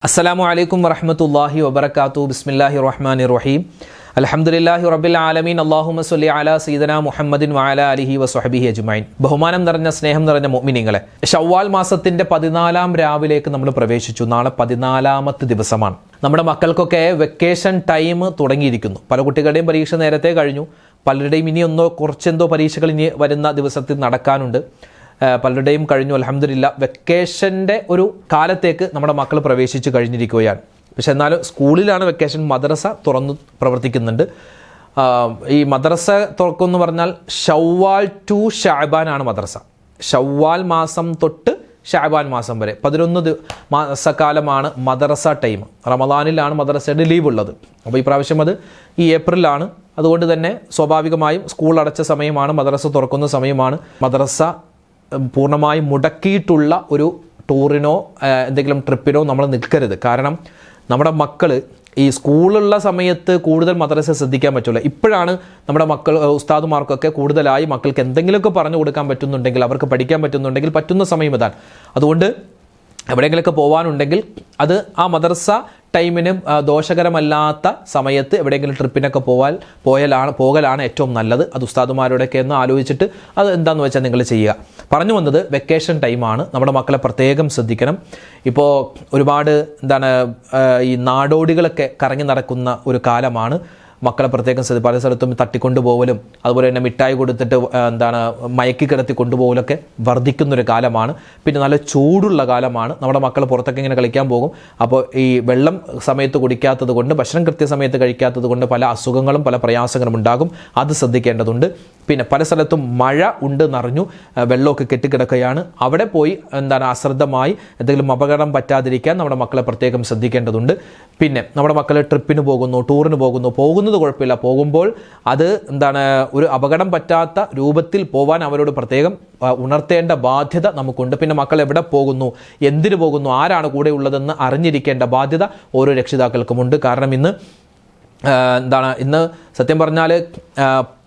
അസ്സലാമു അലൈക്കും വറഹ്മത്തുള്ളാഹി വബറകാതുഹു. ബിസ്മില്ലാഹിർ റഹ്മാനിർ റഹീം. അൽഹംദുലില്ലാഹി റബ്ബിൽ ആലമീൻ. അല്ലാഹുമ്മ സ്വല്ലി അലാ സയ്യിദനാ മുഹമ്മദിൻ വഅലാ അലിഹി വസ്വഹ്ബിഹി അജ്മഈൻ. ബഹുമാനം നിറഞ്ഞ സ്നേഹം നിറഞ്ഞ മുഅ്മിനീങ്ങളെ, ശവ്വാൽ മാസത്തിന്റെ 14 രാവിലേക്ക് നമ്മൾ പ്രവേശിച്ചു. നാളെ 14ാമത്തെ ദിവസമാണ്. നമ്മുടെ മക്കൾക്കൊക്കെ വെക്കേഷൻ ടൈം തുടങ്ങിയിരിക്കുന്നു. പല കുട്ടികളുടെയും പരീക്ഷ നേരത്തെ കഴിഞ്ഞു. പലരുടെയും ഇനി കുറച്ചെന്തോ പരീക്ഷകൾ ഇനി വരുന്ന ദിവസത്തിൽ നടക്കാനുണ്ട്. പലരുടെയും കഴിഞ്ഞു. അൽഹംദുലില്ലാ, വെക്കേഷൻ്റെ ഒരു കാലത്തേക്ക് നമ്മുടെ മക്കൾ പ്രവേശിച്ച് കഴിഞ്ഞിരിക്കുകയാണ്. പക്ഷെ എന്നാലും സ്കൂളിലാണ് വെക്കേഷൻ. മദ്രസ തുറന്നു പ്രവർത്തിക്കുന്നുണ്ട്. ഈ മദ്രസ തുറക്കുമെന്ന് പറഞ്ഞാൽ ഷവ്വാൽ ടു ഷഅബാനാണ് മദ്രസ. ഷവ്വാൽ മാസം തൊട്ട് ഷഅബാൻ മാസം വരെ 11 മാസക്കാലമാണ് മദ്രസ ടൈം. റമദാനിലാണ് മദ്രസയുടെ ലീവ് ഉള്ളത്. അപ്പോൾ ഈ പ്രാവശ്യം അത് ഈ ഏപ്രിലാണ്. അതുകൊണ്ട് തന്നെ സ്വാഭാവികമായും സ്കൂൾ അടച്ച സമയമാണ്, മദ്രസ തുറക്കുന്ന സമയമാണ്. മദ്രസ പൂർണ്ണമായും മുടക്കിയിട്ടുള്ള ഒരു ടൂറിനോ എന്തെങ്കിലും ട്രിപ്പിനോ നമ്മൾ നിൽക്കരുത്. കാരണം നമ്മുടെ മക്കൾ ഈ സ്കൂളുള്ള സമയത്ത് കൂടുതൽ മദ്രസ ശ്രദ്ധിക്കാൻ പറ്റില്ല. ഇപ്പോഴാണ് നമ്മുടെ മക്കൾ ഉസ്താദുമാർക്കൊക്കെ കൂടുതലായി മക്കൾക്ക് എന്തെങ്കിലുമൊക്കെ പറഞ്ഞു കൊടുക്കാൻ പറ്റുന്നുണ്ടെങ്കിൽ, അവർക്ക് പഠിക്കാൻ പറ്റുന്നുണ്ടെങ്കിൽ പറ്റുന്ന സമയം ഇതാണ്. അതുകൊണ്ട് എവിടെയെങ്കിലുമൊക്കെ പോകാനുണ്ടെങ്കിൽ അത് ആ മദ്രസ ടൈമിന് ദോഷകരമല്ലാത്ത സമയത്ത് എവിടെയെങ്കിലും ട്രിപ്പിനൊക്കെ പോകലാണ് ഏറ്റവും നല്ലത്. അത് ഉസ്താദുമാരോടൊക്കെ ഒന്ന് ആലോചിച്ചിട്ട് അത് എന്താണെന്ന് വെച്ചാൽ നിങ്ങൾ ചെയ്യുക. പറഞ്ഞു വന്നത് വെക്കേഷൻ ടൈമാണ്. നമ്മുടെ മക്കളെ പ്രത്യേകം ശ്രദ്ധിക്കണം. ഇപ്പോൾ ഒരുപാട് ഈ നാടോടികളൊക്കെ കറങ്ങി നടക്കുന്ന ഒരു കാലമാണ്. മക്കളെ പ്രത്യേകം പല സ്ഥലത്തും തട്ടിക്കൊണ്ടുപോകലും അതുപോലെ തന്നെ മിഠായി കൊടുത്തിട്ട് മയക്കി കിടത്തി കൊണ്ടുപോകലൊക്കെ വർദ്ധിക്കുന്നൊരു കാലമാണ്. പിന്നെ നല്ല ചൂടുള്ള കാലമാണ്. നമ്മുടെ മക്കൾ പുറത്തൊക്കെ ഇങ്ങനെ കളിക്കാൻ പോകും. അപ്പോൾ ഈ വെള്ളം സമയത്ത് കുടിക്കാത്തത് കൊണ്ട്, ഭക്ഷണം കൃത്യസമയത്ത് കഴിക്കാത്തത് കൊണ്ട് പല അസുഖങ്ങളും പല പ്രയാസങ്ങളും ഉണ്ടാകും. അത് ശ്രദ്ധിക്കേണ്ടതുണ്ട്. പിന്നെ പല സ്ഥലത്തും മഴ ഉണ്ട് എന്നറിഞ്ഞു, വെള്ളമൊക്കെ കെട്ടിക്കിടക്കുകയാണ്. അവിടെ പോയി അശ്രദ്ധമായി എന്തെങ്കിലും അപകടം പറ്റാതിരിക്കാൻ നമ്മുടെ മക്കളെ പ്രത്യേകം ശ്രദ്ധിക്കേണ്ടതുണ്ട്. പിന്നെ നമ്മുടെ മക്കൾ ട്രിപ്പിന് പോകുന്നു, ടൂറിന് പോകുന്നത് കുഴപ്പമില്ല. പോകുമ്പോൾ അത് ഒരു അപകടം പറ്റാത്ത രൂപത്തിൽ പോവാൻ അവരോട് പ്രത്യേകം ഉണർത്തേണ്ട ബാധ്യത നമുക്കുണ്ട്. പിന്നെ മക്കൾ എവിടെ പോകുന്നു, എന്തിനു പോകുന്നു, ആരാണ് കൂടെ ഉള്ളതെന്ന് അറിഞ്ഞിരിക്കേണ്ട ബാധ്യത ഓരോ രക്ഷിതാക്കൾക്കുമുണ്ട്. കാരണം ഇന്ന് സത്യം പറഞ്ഞാൽ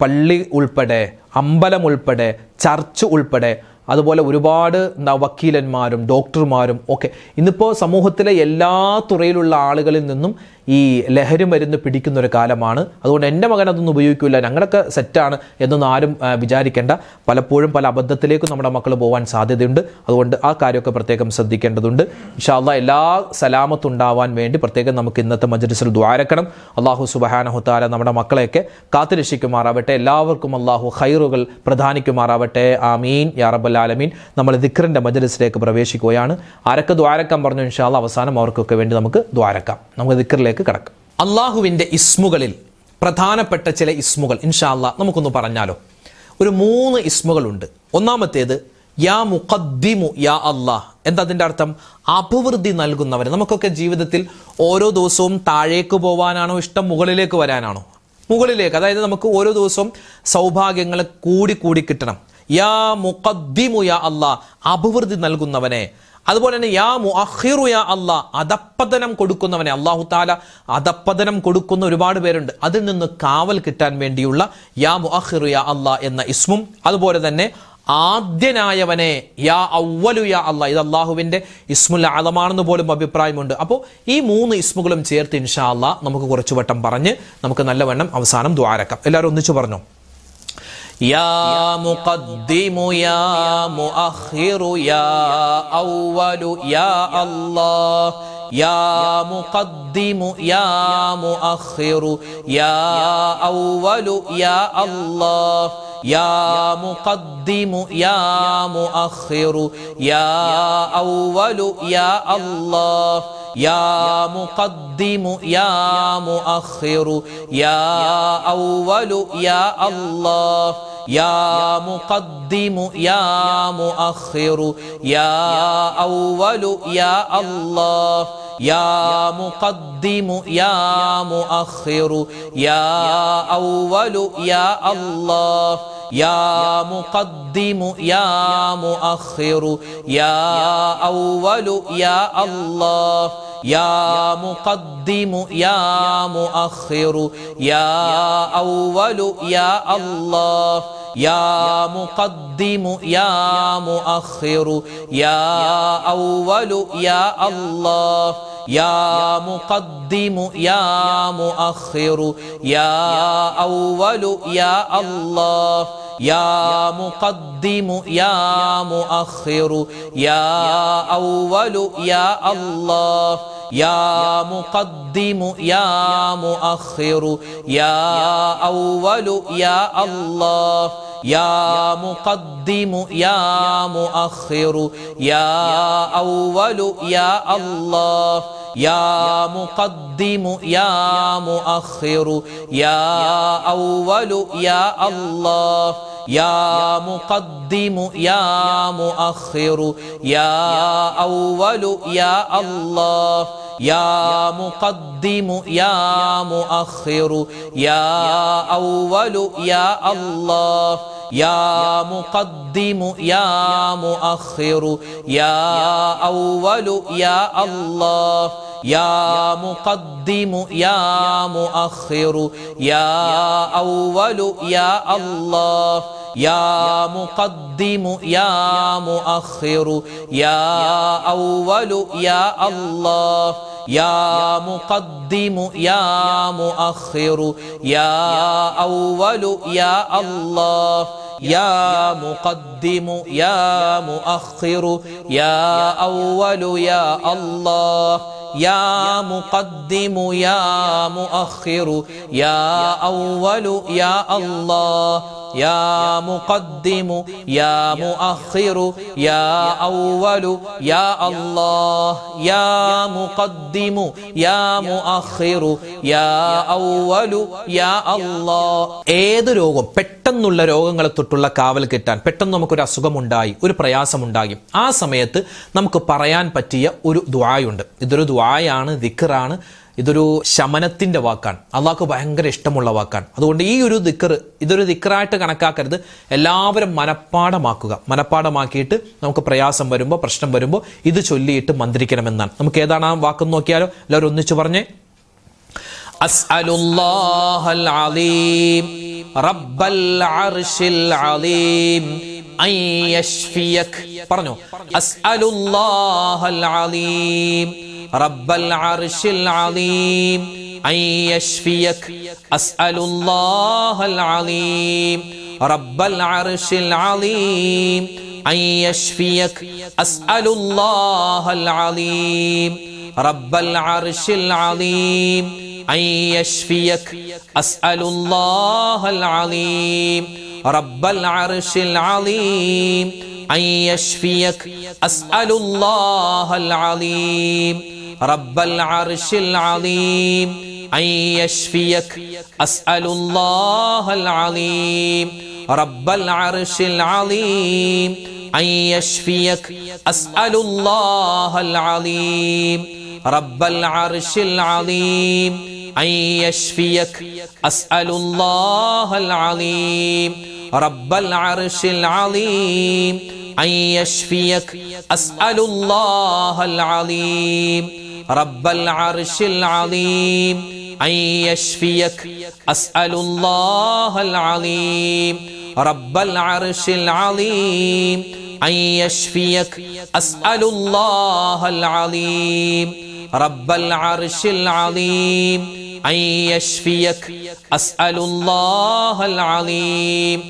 പള്ളി ഉൾപ്പെടെ, അമ്പലം ഉൾപ്പെടെ, ചർച്ച് ഉൾപ്പെടെ, അതുപോലെ ഒരുപാട് വക്കീലന്മാരും ഡോക്ടർമാരും ഒക്കെ ഇന്നിപ്പോൾ സമൂഹത്തിലെ എല്ലാ തുറയിലുള്ള ആളുകളിൽ നിന്നും ഈ ലഹരി മരുന്ന് പിടിക്കുന്ന ഒരു കാലമാണ്. അതുകൊണ്ട് എൻ്റെ മകൻ അതൊന്നും ഉപയോഗിക്കില്ല, ഞങ്ങളൊക്കെ സെറ്റാണ് എന്നൊന്നും ആരും വിചാരിക്കേണ്ട. പലപ്പോഴും പല അബദ്ധത്തിലേക്കും നമ്മുടെ മക്കൾ പോകാൻ സാധ്യതയുണ്ട്. അതുകൊണ്ട് ആ കാര്യമൊക്കെ പ്രത്യേകം ശ്രദ്ധിക്കേണ്ടതുണ്ട്. ഇൻഷാ അല്ലാഹ് എല്ലാ സലാമത്തുണ്ടാവാൻ വേണ്ടി പ്രത്യേകം നമുക്ക് ഇന്നത്തെ മജ്‌ലിസിൽ ദുആരക്കണം. അല്ലാഹു സുബ്ഹാനഹു തആല നമ്മുടെ മക്കളെയൊക്കെ കാത്തുരക്ഷിക്കുമാറാവട്ടെ. എല്ലാവർക്കും അല്ലാഹു ഖൈറുകൾ പ്രദാനിക്കുമാറാവട്ടെ. ആമീൻ യാ റബ്ബൽ ആലമീൻ. നമ്മൾ ദിക്റിൻ്റെ മജ്‌ലിസിലേക്ക് പ്രവേശിക്കുകയാണ്. ആരൊക്കെ ദുആരക്കാൻ പറഞ്ഞു ഇൻഷാ അല്ലാഹ് അവസാനം അവർക്കൊക്കെ വേണ്ടി നമുക്ക് ദുആരക്കാം. നമുക്ക് ദിക്റിലേക്ക് കടക്കാം. അള്ളാഹുവിൻ്റെ ഇസ്മുകളിൽ പ്രധാനപ്പെട്ട ചില ഇസ്മുകൾ ഇൻഷാ അല്ലാഹ് നമുക്കൊന്ന് പറഞ്ഞാലോ. ഒരു 3 ഇസ്മുകളുണ്ട്. ഒന്നാമത്തേത് യാ മുഖദ്ദിമു യാ അല്ലാഹ്. എന്താ അതിൻ്റെ അർത്ഥം? അഭിവൃദ്ധി നൽകുന്നവൻ. നമുക്കൊക്കെ ജീവിതത്തിൽ ഓരോ ദിവസവും താഴേക്ക് പോകാനാണോ ഇഷ്ടം, മുകളിലേക്ക് വരാനാണോ? മുകളിലേക്ക്. അതായത് നമുക്ക് ഓരോ ദിവസവും സൗഭാഗ്യങ്ങൾ കൂടി കിട്ടണം. യാ മുഖദ്ദിമു യാ അല്ലാഹ്, അഭിവൃദ്ധി നൽകുന്നവനെ. അതുപോലെ തന്നെ യാ മുഅഖിറു യാ അല്ലാഹ്, അധപ്പതനം കൊടുക്കുന്നവനെ. അല്ലാഹു തആല അധപ്പതനം കൊടുക്കുന്ന ഒരുപാട് പേരുണ്ട്. അതിൽ നിന്ന് കാവൽ കിട്ടാൻ വേണ്ടിയുള്ള യാ മുഅഖിറു യാ അല്ലാഹ് എന്ന ഇസ്മും, അതുപോലെ തന്നെ ആദ്യനായവനെ യാ അവ്വലു യാ അല്ലാഹ്, ഇത് അള്ളാഹുവിൻ്റെ ഇസ്മുൽ അഅ്ളമാണെന്ന് പോലും അഭിപ്രായമുണ്ട്. അപ്പോൾ ഈ 3 ഇസ്മുകളും ചേർത്ത് ഇൻഷാ അല്ലാഹ് നമുക്ക് കുറച്ചു വട്ടം പറഞ്ഞ് നമുക്ക് നല്ലവണ്ണം അവസാനം ദുആരക്കാം. എല്ലാവരും ഒന്നിച്ചു പറഞ്ഞോ. യാ മുഖദ്ദിമു യാ മുഅഖിറു യാ അവ്വലു യാ അല്ലാഹ്, യാ മുഖദ്ദിമു യാ മുഅഖിറു യാ അവ്വലു യാ അല്ലാഹ്, യാ മുഖദ്ദിമു യാ മുഅഖിറു യാ അവ്വലു യാ അല്ലാഹ്, യാ മുഖദ്ദിമു യാ മുഅഖിറു യാ അവ്വലു യാ അല്ലാഹ്, യാ മുഖദ്ദിമു യാ മുഅഖിറു യാ അവ്വലു യാ അല്ലാഹ്, യാ മുഖദ്ദിമു യാ മുഅഖിറു യാ അവ്വലു യാ അല്ലാഹ്, യാ മുഖദ്ദിമു യാ മുഅഖിറു യാ അവ്വലു യാ അല്ലാഹ്, യാ മുഖദ്ദിമു യാ മുഅഖിറു യാ അവ്വലു യാ അല്ലാഹ്, يا مقدم يا مؤخر يا أول يا الله യാ മുഖദ്ദിമു യാ മുഅഖിറു യാ അവ്വലു യാ അല്ലാഹ് യാ മുഖദ്ദിമു യാ മുഅഖിറു യാ അവ്വലു യാ അല്ലാഹ് യാ മുഖദ്ദിമു യാ മുഅഖിറു യാ അവ്വലു യാ അല്ലാഹ് യാ മുഖദ്ദിമു യാ മുഅഖിറു യാ അവ്വലു യാ അല്ലാഹ് യാ മുഖദ്ദിമു യാ മുഅഖിറു യാ അവ്വലു യാ അല്ലാഹ് യാ മുഖദ്ദിമു യാ മുഅഖിറു യാ അവ്വലു യാ അല്ലാഹ് യാ മുഖദ്ദിമു യാ മുഅഖിറു യാ അവ്വലു യാ അല്ലാഹ് യാ മുഖദ്ദിമു യാ മുഅഖിറു യാ അവ്വലു യാ അല്ലാഹ് യാ മുഖദ്ദിമു യാ മുഅഖിറു യാ അവ്വലു യാ അല്ലാഹ് യാ മുഖദ്ദിമു യാ മുഅഖിറു യാ അവ്വലു യാ അല്ലാഹ് യാ മുഖദ്ദിമു യാ മുഅഖിറു യാ അവ്വലു യാ അല്ലാഹ് യാ മുഖദ്ദിമു യാ മുഅഖിറു യാ അവ്വലു യാ അല്ലാഹ് യാ മുഖദ്ദിമു യാ മുഅഖിറു യാ അവ്വലു യാ അല്ലാഹ് യാ മുഖദ്ദിമു യാ മുഅഖിറു യാ അവ്വലു യാ അല്ലാഹ് യാ മുഖദ്ദിമു യാ മുഅഖിറു യാ അവ്വലു യാ അല്ലാഹ്. ഏത് രോഗം, പെട്ടെന്നുള്ള രോഗങ്ങളെ തൊട്ടുള്ള കാവൽ കിട്ടാൻ, പെട്ടെന്ന് നമുക്കൊരു അസുഖമുണ്ടായി, ഒരു പ്രയാസമുണ്ടായി, ആ സമയത്ത് നമുക്ക് പറയാൻ പറ്റിയ ഒരു ദുആയുണ്ട്. ഇതൊരു ദുആയാണ്, ദിക്റാണ്, ഇതൊരു ശമനത്തിൻ്റെ വാക്കാണ്. അള്ളാഹ്ക്ക് ഭയങ്കര ഇഷ്ടമുള്ള വാക്കാണ്. അതുകൊണ്ട് ഈ ഒരു ദിക്ർ ഇതൊരു ദിക്റായിട്ട് കണക്കാക്കരുത്. എല്ലാവരും മനപ്പാടമാക്കിയിട്ട് നമുക്ക് പ്രയാസം വരുമ്പോൾ, പ്രശ്നം വരുമ്പോൾ ഇത് ചൊല്ലിയിട്ട് മന്ത്രിക്കണമെന്നാണ്. നമുക്ക് ഏതാണ് ആ വാക്കെന്ന് നോക്കിയാലോ? എല്ലാവരും ഒന്നിച്ചു പറഞ്ഞേ. അസ്അലുല്ലാഹൽ അലീം റബ്ബൽ അർശിൽ അലീം അൻ യശ്ഫിയക്. പറഞ്ഞോ. അസ്അലുല്ലാഹൽ അലീം റബ്ബൽ അർശിൽ അലീം അൻ യശ്ഫിയക്. അസ്അലുല്ലാഹൽ അലീം റബ്ബൽ അർശിൽ അലീം അൻ യശ്ഫിയക്. അസ്അലുല്ലാഹൽ അലീം റബ്ബൽ അർശിൽ അലീം അൻ യശ്ഫിയക്. അസ്അലുല്ലാഹൽ അലീം റബ്ബൽ അർശിൽ അലീം അൻ യശ്ഫിയക്. അസ്അലുല്ലാഹൽ അലീം റബ്ബൽ അർശിൽ അലീം അൻ യശ്ഫിയക്. അസ്അലുല്ലാഹൽ അലീം റബ്ബൽ അർശിൽ അലീം അൻ യശ്ഫിയക്. അസ്അലുല്ലാഹൽ അലീം റബ്ബൽ അർശിൽ അലീം അൻ യശ്ഫിയക്. അസ്അലുല്ലാഹൽ അലീം റബ്ബൽ അർശിൽ അലീം അൻ യശ്ഫിയക്. അസ്അലുല്ലാഹൽ അലീം റബ്ബൽ അർശിൽ അലീം അൻ യശ്ഫിയക്. അസ്അലുല്ലാഹൽ അലീം റബ്ബൽ അർശിൽ അലീം അൻ യശ്ഫിയക്. അസ്അലുല്ലാഹൽ അലീം റബ്ബൽ അർശിൽ അലീം അൻ യശ്ഫിയക്. അസ്അലുല്ലാഹൽ അലീം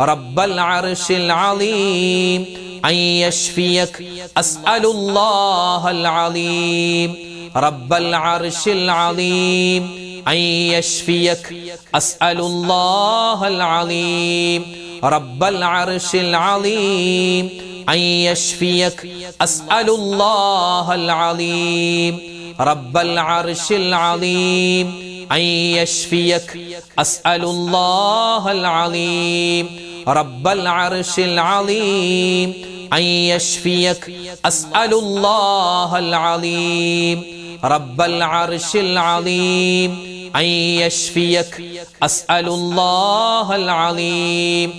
റബ്ബൽ അർശിൽ അലീം അൻ യശ്ഫിയക്. അസ്അലുല്ലാഹൽ അലീം റബ്ബൽ അർശിൽ അലീം അൻ യശ്ഫിയക്. അസ്അലുല്ലാഹൽ അലീം റബ്ബൽ അർശിൽ അലീം അൻ യശ്ഫിയക്. അസ്അലുല്ലാഹൽ അലീം റബ്ബൽ അർശിൽ അലീം അൻ യശ്ഫിയക്. അസ്അലുല്ലാഹൽ അലീം റബ്ബൽ അർശിൽ അലീം അൻ യശ്ഫിയക്. അസ്അലുല്ലാഹൽ അലീം റബ്ബൽ അർശിൽ അലീം അൻ യശ്ഫിയക്. അസ്അലുല്ലാഹൽ അലീം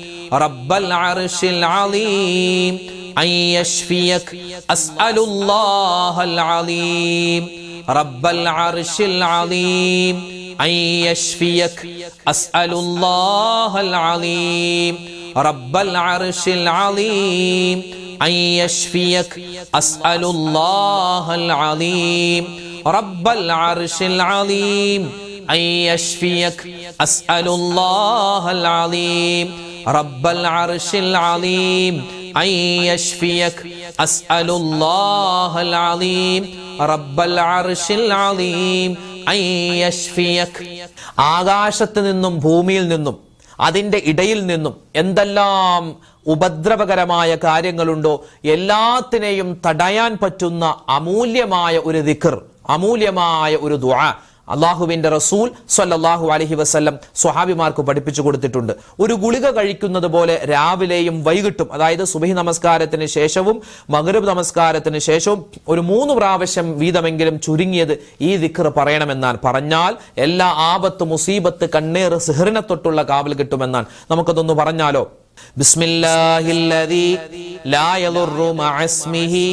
റബ്ബൽ അർശിൽ അലീം അൻ യശ്ഫിയക്. അസ്അലുല്ലാഹൽ അലീം റബ്ബൽ അർശിൽ അലീം അൻ യശ്ഫിയക്. അസ്അലുല്ലാഹൽ അലീം റബ്ബൽ അർശിൽ അലീം അൻ യശ്ഫിയക്. അസ്അലുല്ലാഹൽ അലീം റബ്ബൽ അർശിൽ അലീം അൻ യശ്ഫിയക് അസ്അലുല്ലാഹൽ അലീം റബ്ബൽ അർശിൽ അലീം അൻ യശ്ഫിയക് അസ്അലുല്ലാഹൽ അലീം റബ്ബൽ അർശിൽ അലീം അൻ യശ്ഫിയക്. ആകാശത്ത് നിന്നും ഭൂമിയിൽ നിന്നും അതിൻ്റെ ഇടയിൽ നിന്നും എന്തെല്ലാം ഉപദ്രവകരമായ കാര്യങ്ങളുണ്ടോ എല്ലാത്തിനെയും തടയാൻ പറ്റുന്ന അമൂല്യമായ ഒരു ദിക്ർ, അമൂല്യമായ ഒരു ദുആ അള്ളാഹുവിന്റെ റസൂൽ സ്വല്ലല്ലാഹു അലൈഹി വസല്ലം സ്വഹാബിമാർക്ക് പഠിപ്പിച്ചു കൊടുത്തിട്ടുണ്ട്. ഒരു ഗുളിക കഴിക്കുന്നത് പോലെ രാവിലെയും വൈകിട്ടും, അതായത് സുബഹി നമസ്കാരത്തിന് ശേഷവും മഗ്രിബ് നമസ്കാരത്തിന് ശേഷവും ഒരു 3 പ്രാവശ്യം വീതമെങ്കിലും ചുരുങ്ങിയത് ഈ ദിക്ർ പറയണമെന്നാണ്. പറഞ്ഞാൽ എല്ലാ ആപത്ത്, മുസീബത്ത്, കണ്ണീർ, സിഹറിനെ തൊട്ടുള്ള കാവൽ കിട്ടുമെന്നാണ്. നമുക്കതൊന്ന് പറഞ്ഞാലോ? ബിസ്മില്ലാഹില്ലദീ ലാ യദുറു മഅസ്മിഹി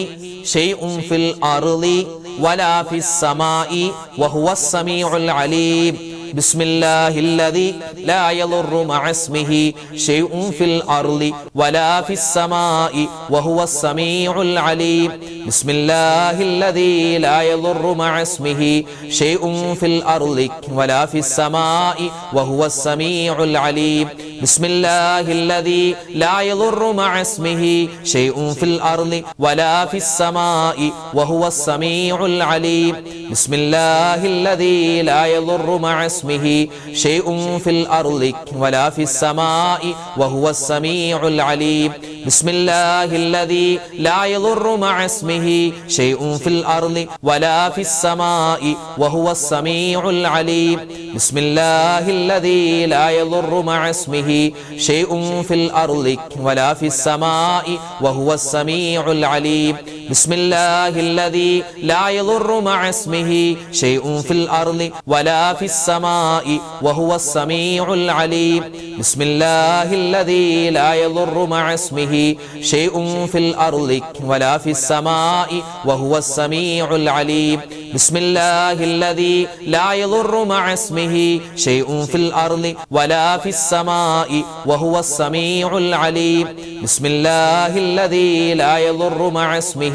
ഷൈഉൻ ഫിൽ അർളി വലാ ഫിസ് സമാഇ വഹുവസ് സമീഉൽ അലീം. ബിസ്മില്ലാഹില്ലദീ ലാ യദുറു മഅസ്മിഹി ഷൈഉൻ ഫിൽ അർളി വലാ ഫിസ് സമാഇ വഹുവസ് സമീഉൽ അലീം. ബിസ്മില്ലാഹില്ലദീ ലാ യദുറു മഅസ്മിഹി ഷൈഉൻ ഫിൽ അർളി വലാ ഫിസ് സമാഇ വഹുവസ് സമീഉൽ അലീം. ബിസ്മില്ലാഹില്ലദീ ലാ യദുറു മഅസ്മിഹി ഷൈഉൻ ഫിൽ അർളി വലാ ഫിസ് സമാഇ വഹുവസ് സമീഉൽ അലീം. ബിസ്മില്ലാഹില്ലദീ ലാ യദുറു മഅസ്മിഹി ഷൈഉൻ ഫിൽ അർളി വലാ ഫിസ് സമാഇ വഹുവസ് സമീഉൽ അലീം. ബിസ്മില്ലാഹില്ലദീ ലാ യദുറു മഅസ്മിഹി ഷൈഉൻ ഫിൽ അർളി വലാ ഫിസ് സമാഇ വഹുവസ് സമീഉൽ അലീം. ബിസ്മില്ലാഹില്ലദീ ലാ യദുറു മഅസ്മിഹി ഷൈഉൻ ഫിൽ അർളി വലാ ഫിസ് സമാഇ വഹുവസ് സമീഉൽ അലീം. ബിസ്മില്ലാഹില്ലദീ ലാ യദുറു മഅസ്മിഹി ഷൈഉൻ ഫിൽ അർളി വലാ ഫിസ് സമാഇ വഹുവസ് സമീഉൽ അലീം. ബിസ്മില്ലാഹില്ലദീ ലാ യദുറു മഅസ്മിഹി ഷൈഉൻ ഫിൽ അർളി വലാ ഫിസ് സമാഇ വഹുവസ് സമീഉൽ അലീം. ബിസ്മില്ലാഹില്ലദീ ലാ യദുറു മഅസ്മിഹി ഷൈഉൻ ഫിൽ അർളി വലാ ഫിസ് സമാഇ വഹുവസ് സമീഉൽ അലീം. ബിസ്മില്ലാഹില്ലദീ ലാ യദുറു മഅസ്മിഹി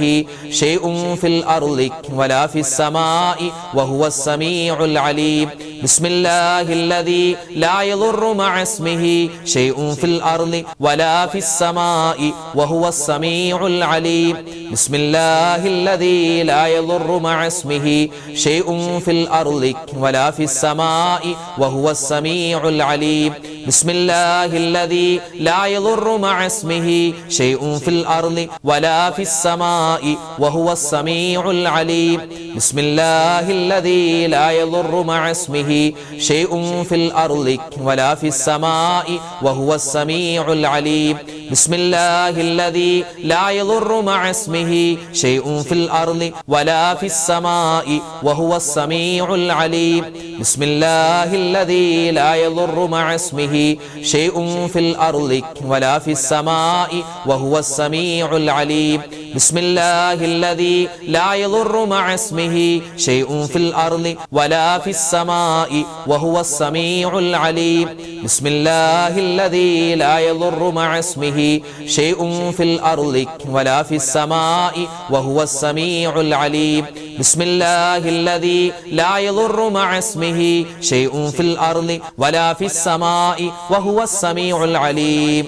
ഷൈഉൻ ഫിൽ അർളി വലാ ഫിസ് സമാഇ വഹുവസ് സമീഉൽ അലീം. ബിസ്മില്ലാഹില്ലദീ ലാ യദുറു മഅസ്മിഹി ഷൈഉൻ ഫിൽ അർളി വലാ ഫിസ് സമാഇ വഹുവസ് സമീഉൽ അലീം. ബിസ്മില്ലാഹില്ലദീ ലാ യദുറു മഅസ്മിഹി ഷൈഉൻ ഫിൽ അർളി വലാ ഫിസ് സമാഇ വഹുവസ് സമീഉൽ അലീം. ബിസ്മില്ലാഹില്ലദീ ലാ യദുറു മഅസ്മിഹി ഷൈഉൻ ഫിൽ അർളി വലാ ഫിസ് സമാഇ വഹുവസ് സമീഉൽ അലീം. ബിസ്മില്ലാഹില്ലദീ ലാ യദുറു മഅസ്മിഹി ഷൈഉൻ ഫിൽ അർളി വലാ ഫിസ് സമാഇ വഹുവസ് സമീഉൽ അലീം. ബിസ്മില്ലാഹില്ലദീ ലാ യദുറു മഅസ്മിഹി ഷൈഉൻ ഫിൽ അർളി വലാ ഫിസ് സമാഇ വഹുവസ് സമീഉൽ അലീം. ബിസ്മില്ലാഹില്ലദീ ലാ യദുറു മഅസ്മിഹി ഷൈഉൻ ഫിൽ അർളി വലാ ഫിസ് സമാഇ വഹുവസ് സമീഉൽ അലീം. ബിസ്മില്ലാഹില്ലദീ ലാ യദുറു മഅസ്മിഹി ഷൈഉൻ ഫിൽ അർളി വലാ ഫിസ് സമാഇ വഹുവസ് സമീഉൽ അലീം. ബിസ്മില്ലാഹില്ലദീ ലാ യദുറു മഅസ്മിഹി ഷൈഉൻ ഫിൽ അർളി വലാ ഫിസ് സമാഇ വഹുവസ് സമീഉൽ അലീം. ബിസ്മില്ലാഹില്ലദീ ലാ യദുറു മഅസ്മിഹി ഷൈഉൻ ഫിൽ അർളി വലാ ഫിസ് സമാഇ വഹുവസ് സമീഉൽ അലീം.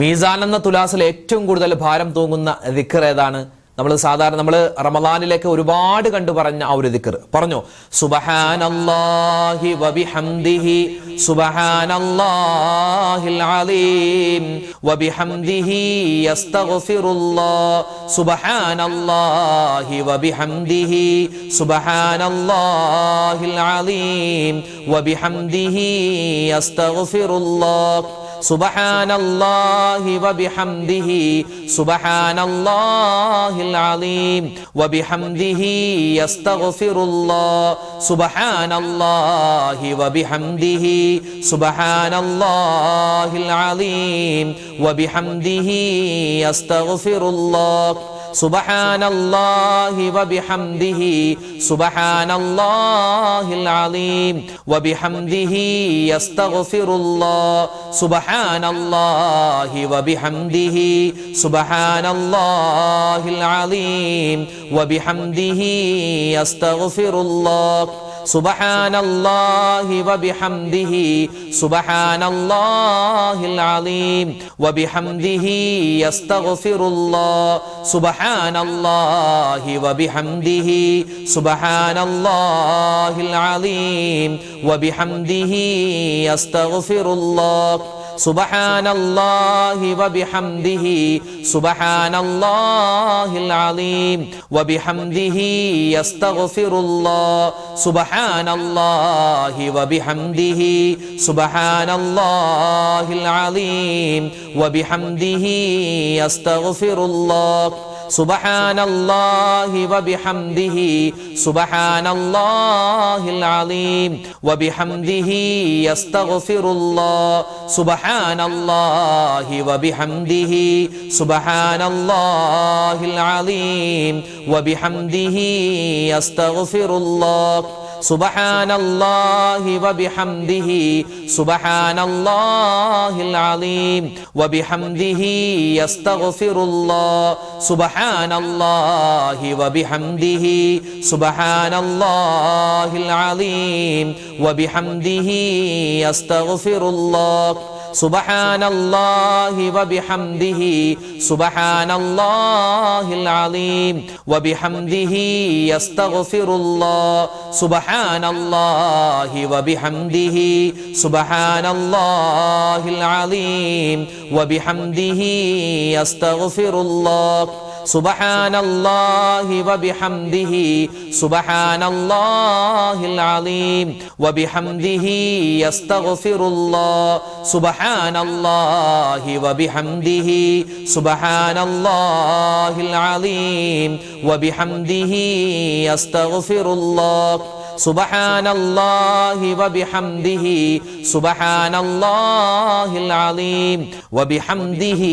മീസാൻ എന്ന തുലാസിൽ ഏറ്റവും കൂടുതൽ ഭാരം തൂങ്ങുന്ന ദിക്ർ ഏതാണ്? നമ്മൾ റമദാനിലേക്ക് ഒരുപാട് കണ്ടു പറഞ്ഞ ആ ഒരു ദിക്ർ പറഞ്ഞു. സുബ്ഹാനല്ലാഹി വബിഹംദിഹി സുബ്ഹാനല്ലാഹിൽ അലീം വബിഹംദിഹി യസ്തഗ്ഫിറുല്ലാഹ് സുബ്ഹാനല്ലാഹി വബിഹംദിhi സുബ്ഹാനല്ലാഹിൽ അലീം വബിഹംദിhi യസ്തഗ്ഫിറുല്ലാഹ് സുബ്ഹാനല്ലാഹി വബിഹംദിഹി സുബ്ഹാനല്ലാഹിൽ അലീം വബിഹംദിhi യസ്തഗ്ഫിറുല്ലാഹ് സുബ്ഹാനല്ലാഹി വബിഹംദിhi സുബ്ഹാനല്ലാഹിൽ അലീം വബിഹംദിhi യസ്തഗ്ഫിറുല്ലാഹ് സുബ്ഹാനല്ലാഹി വബിഹംദിഹി സുബ്ഹാനല്ലാഹിൽ അലീം വബിഹംദിഹി അസ്തഗ്ഫിറുല്ലാഹ് സുബ്ഹാനല്ലാഹി വബിഹംദിഹി സുബ്ഹാനല്ലാഹിൽ അലീം വബിഹംദിഹി അസ്തഗ്ഫിറുല്ലാഹ് സുബ്ഹാനല്ലാഹി വബിഹംദിഹി സുബ്ഹാനല്ലാഹിൽ അലീം വബിഹംദിഹി അസ്തഗ്ഫിറുല്ലാഹ് സുബ്ഹാനല്ലാഹി വബിഹംദിഹി സുബ്ഹാനല്ലാഹിൽ അലീം വബിഹംദിഹി അസ്തഗ്ഫിറുല്ലാഹ് സുബ്ഹാനല്ലാഹി വബിഹംദിഹി സുബ്ഹാനല്ലാഹിൽ അലീം വബിഹംദിഹി അസ്തഗ്ഫിറുല്ലാഹ് സുബ്ഹാനല്ലാഹി വബിഹംദിഹി സുബ്ഹാനല്ലാഹിൽ അലീം വബിഹംദിഹി അസ്തഗ്ഫിറുല്ലാഹ് സുബ്ഹാനല്ലാഹി വബിഹംദിഹി സുബ്ഹാനല്ലാഹിൽ അലീം വബിഹംദിഹി അസ്തഗ്ഫിറുല്ലാഹ് സുബ്ഹാനല്ലാഹി വബിഹംദിഹി സുബ്ഹാനല്ലാഹിൽ അലീം വബിഹംദിഹി അസ്തഗ്ഫിറുല്ലാഹ് സുബ്ഹാനല്ലാഹി വബിഹംദിഹി സുബ്ഹാനല്ലാഹിൽ അലീം വബിഹംദിഹി അസ്തഗ്ഫിറുല്ലാഹ് സുബ്ഹാനല്ലാഹി വബിഹംദിഹി സുബ്ഹാനല്ലാഹിൽ അലീം വബിഹംദിഹി അസ്തഗ്ഫിറുല്ലാഹ് സുബ്ഹാനല്ലാഹി വബിഹംദിഹി സുബ്ഹാനല്ലാഹിൽ അലീം വബിഹംദിഹി അസ്തഗ്ഫിറുല്ലാഹ് സുബ്ഹാനല്ലാഹി വബിഹംദിഹി സുബ്ഹാനല്ലാഹിൽ അലീം വബിഹംദിഹി അസ്തഗ്ഫിറുല്ലാഹ് സുബ്ഹാനല്ലാഹി വബിഹംദിഹി സുബ്ഹാനല്ലാഹിൽ അലീം വബിഹംദിഹി അസ്തഗ്ഫിറുല്ലാഹ് സുബ്ഹാനല്ലാഹി വബിഹംദിഹി സുബ്ഹാനല്ലാഹിൽ അലീം വബിഹംദിഹി അസ്തഗ്ഫിറുല്ലാഹ് സുബ്ഹാനല്ലാഹി വബിഹംദിഹി സുബ്ഹാനല്ലാഹിൽ അലീം വബിഹംദിഹി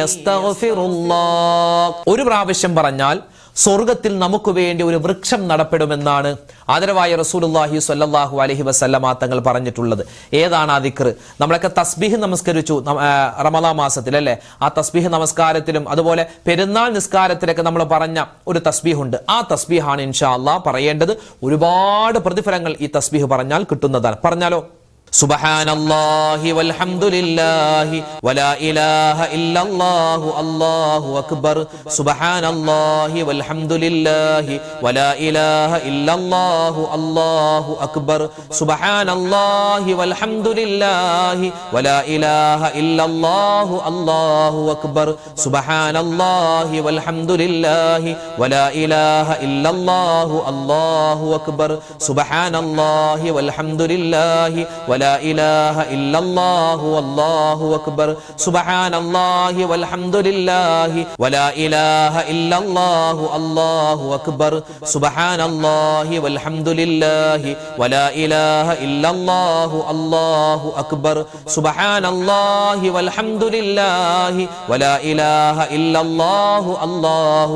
അസ്തഗ്ഫിറുല്ലാഹ്. ഒരു പ്രാവശ്യം പറഞ്ഞാൽ സ്വർഗത്തിൽ നമുക്ക് വേണ്ടി ഒരു വൃക്ഷം നടപ്പെടുമെന്നാണ് ആദരവായ റസൂലുള്ളാഹി സ്വല്ലല്ലാഹു അലൈഹി വസല്ലമ തങ്ങൾ പറഞ്ഞിട്ടുള്ളത്. ഏതാണ് ആ ദിക്ർ? നമ്മളൊക്കെ തസ്ബീഹ് നമസ്കരിച്ചു റമളാൻ മാസത്തിൽ അല്ലേ? ആ തസ്ബീഹ് നമസ്കാരത്തിലും അതുപോലെ പെരുന്നാൾ നിസ്കാരത്തിലൊക്കെ നമ്മൾ പറഞ്ഞ ഒരു തസ്ബീഹ് ഉണ്ട്. ആ തസ്ബീഹാണ് ഇൻഷാ അല്ലാഹ് പറയേണ്ടത്. ഒരുപാട് പ്രതിഫലങ്ങൾ ഈ തസ്ബീഹ് പറഞ്ഞാൽ കിട്ടുന്നതാണ്. പറഞ്ഞാലോ? സുബ്ഹാനല്ലാഹി വൽഹംദുലില്ലാഹി വലാ ഇലാഹ ഇല്ലല്ലാഹു അല്ലാഹു അക്ബർ സുബ്ഹാനല്ലാഹി വൽഹംദുലില്ലാഹി വലാ ഇലാഹ ഇല്ലല്ലാഹു അല്ലാഹു അക്ബർ സുബ്ഹാനല്ലാഹി വൽഹംദുലില്ലാഹി വലാ ഇലാഹ ഇല്ലല്ലാഹു അല്ലാഹു അക്ബർ സുബ്ഹാനല്ലാഹി വൽഹംദുലില്ലാഹി വലാ ഇലാഹ ഇല്ലല്ലാഹു അല്ലാഹു അക്ബർ സുബ്ഹാനല്ലാഹി വൽഹംദുലില്ലാഹി ولا إله إلا الله والله أكبر سبحان الله والحمد لله ولا إله إلا الله الله أكبر سبحان الله والحمد لله ولا إله إلا الله الله أكبر سبحان الله والحمد لله ولا إله إلا الله الله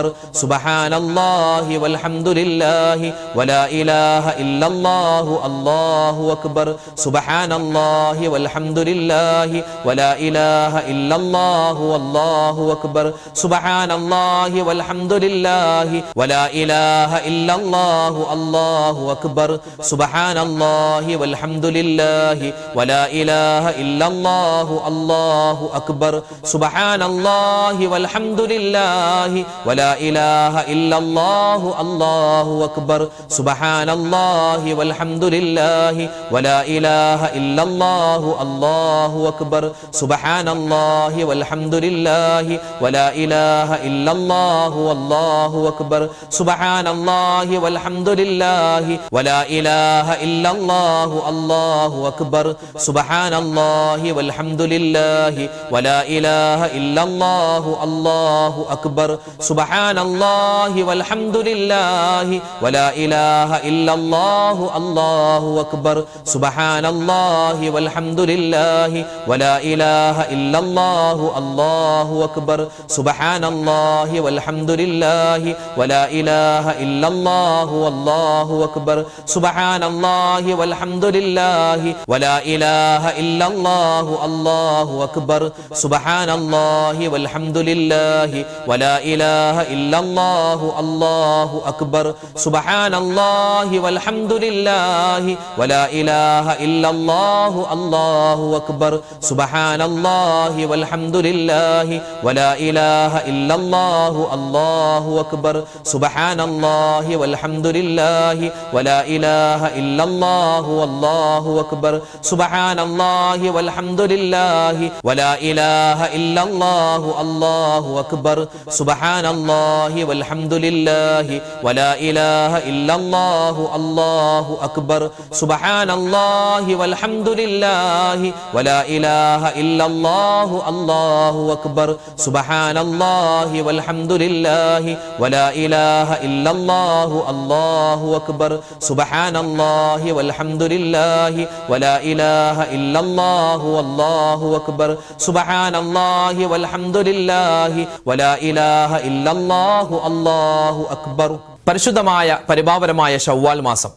أكبر سبحان الله والحمد لله ولا إله إلا الله الله أكبر سبحان الله والحمد لله ولا إله إلا الله والله أكبر سبحان الله والحمد لله ولا إله إلا الله الله أكبر سبحان الله والحمد لله ولا إله إلا الله الله أكبر سبحان الله والحمد لله ولا إله إلا الله الله أكبر سبحان الله والحمد لله ولا إله إلا الله الله أكبر سبحان الله والحمد لله ولا إله إلا الله والله أكبر سبحان الله والحمد لله ولا إله إلا الله الله أكبر سبحان الله والحمد لله ولا إله إلا الله الله أكبر سبحان الله والحمد لله ولا إله إلا الله الله أكبر سبحان സുബ്ഹാനല്ലാഹി വൽഹംദുലില്ലാഹി വലാ ഇലാഹ ഇല്ലല്ലാഹു അല്ലാഹു അക്ബർ സുബ്ഹാനല്ലാഹി വൽഹംദുലില്ലാഹി വലാ ഇലാഹ ഇല്ലല്ലാഹു അല്ലാഹു അക്ബർ സുബ്ഹാനല്ലാഹി വൽഹംദുലില്ലാഹി വലാ ഇലാഹ ഇല്ലല്ലാഹു അല്ലാഹു അക്ബർ സുബ്ഹാനല്ലാഹി വൽഹംദുലില്ലാഹി വലാ ഇലാഹ ഇല്ലല്ലാഹു അല്ലാഹു അക്ബർ സുബ്ഹാനല്ലാഹി വൽഹംദുലില്ലാഹി വലാ ഇലാഹ ഇല്ലല്ലാഹു അല്ലാഹു അക്ബർ സുബ്ഹാനല്ലാഹി വൽഹംദുലില്ലാഹി വലാ ഇലാഹ ഇല്ലല്ലാഹു അല്ലാഹു അക്ബർ സുബ്ഹാനല്ലാഹി വൽഹംദുലില്ലാഹി വലാ ഇലാഹ ഇല്ലല്ലാഹു അല്ലാഹു അക്ബർ സുബ്ഹാനല്ലാഹി വൽഹംദുലില്ലാഹി വലാ ഇലാഹ ഇല്ലല്ലാഹു അല്ലാഹു അക്ബർ സുബ്ഹാനല്ലാഹി വൽഹംദുലില്ലാഹി വലാ ഇലാഹ ഇല്ലല്ലാഹു അല്ലാഹു അക്ബർ സുബ്ഹാനല്ലാഹി വൽഹംദുലില്ലാഹി വലാ ഇലാഹ ഇല്ലല്ലാഹു അല്ലാഹു അക്ബർ സുബ്ഹാനല്ലാഹി വൽഹംദുലില്ലാഹി വലാ ഇലാഹ ഇല്ലല്ലാഹു അല്ലാഹു അക്ബർ സുബ്ഹാനല്ലാഹി വൽഹംദുലില്ലാഹി വലാ ഇലാഹ ഇല്ലല്ലാഹു അല്ലാഹു അക്ബർ സുബ്ഹാനല്ലാഹി വൽഹംദുലില്ലാഹി വലാ ഇലാഹ ഇല്ലല്ലാഹു അല്ലാഹു അക്ബർ. പരിശുദ്ധമായ പരിപാവനമായ ശവ്വാൽ മാസം.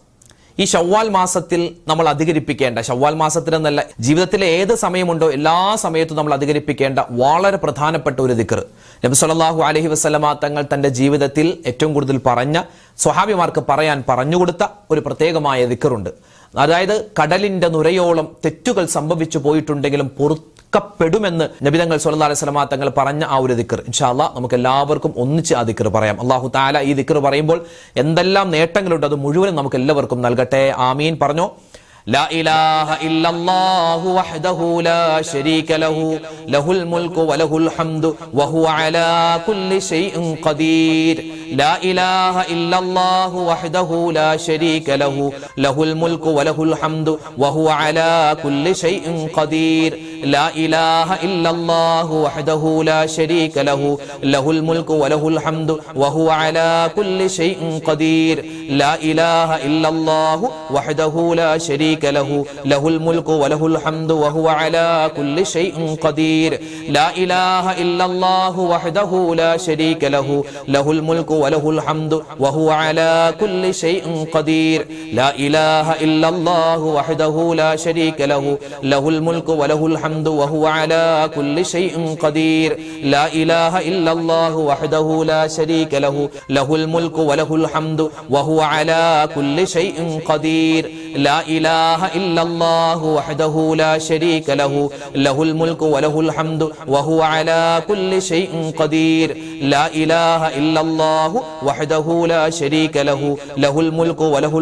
ഈ ശവ്വാൽ മാസത്തിൽ നമ്മൾ അധികരിപ്പിക്കേണ്ട, ശവ്വാൽ മാസത്തിലെന്നല്ല, ജീവിതത്തിലെ ഏത് സമയമുണ്ടോ എല്ലാ സമയത്തും നമ്മൾ അധികരിപ്പിക്കേണ്ട വളരെ പ്രധാനപ്പെട്ട ഒരു ദിക്ർ. നബി സല്ലല്ലാഹു അലൈഹി വസല്ലമ തങ്ങൾ തന്റെ ജീവിതത്തിൽ ഏറ്റവും കൂടുതൽ പറഞ്ഞ, സ്വഹാബിമാർക്ക് പറയാൻ പറഞ്ഞുകൊടുത്ത ഒരു പ്രത്യേകമായ ദിക്റുണ്ട്. അതായത് കടലിന്റെ നുരയോളം തെറ്റുകൾ സംഭവിച്ചു പോയിട്ടുണ്ടെങ്കിലും പൊറുക്കപ്പെടുമെന്ന് നബി തങ്ങൾ സല്ലല്ലാഹു അലൈഹി വസല്ലമ തങ്ങൾ പറഞ്ഞ ആ ഒരു ദിക്ർ. ഇൻഷാ അല്ലാഹ് നമുക്ക് എല്ലാവർക്കും ഒന്നിച്ച് ആ ദിക്ർ പറയാം. അല്ലാഹു തആല ഈ ദിക്ർ പറയുമ്പോൾ എന്തെല്ലാം നേട്ടങ്ങളുണ്ട് അത് മുഴുവനും നമുക്ക് എല്ലാവർക്കും നൽകട്ടെ. ആമീൻ. പറഞ്ഞോ. لا إله إلا الله وحده لا شريك له له الملك وله الحمد وهو على كل شيء قدير. لا إله إلا الله وحده لا شريك له له الملك وله الحمد وهو على كل شيء قدير. لا إله إلا الله وحده لا شريك له له الملك وله الحمد وهو على كل شيء قدير. لا إله إلا الله وحده لا شريك له له الملك وله الحمد وهو على كل شيء قدير. لا إله إلا الله وحده لا شريك له له الملك وله الحمد وهو على كل شيء قدير. لا إله إلا الله وحده لا شريك له له الملك وله الحمد وهو على كل شيء قدير. لا إله إلا الله وحده لا شريك له له الملك وله الحمد وهو على كل شيء قدير. لا إله إلا الله وحده لا شريك له له الملك وله الحمد وهو على كل شيء قدير. لا إله إلا الله وحده لا شريك له له الملك وله الحمد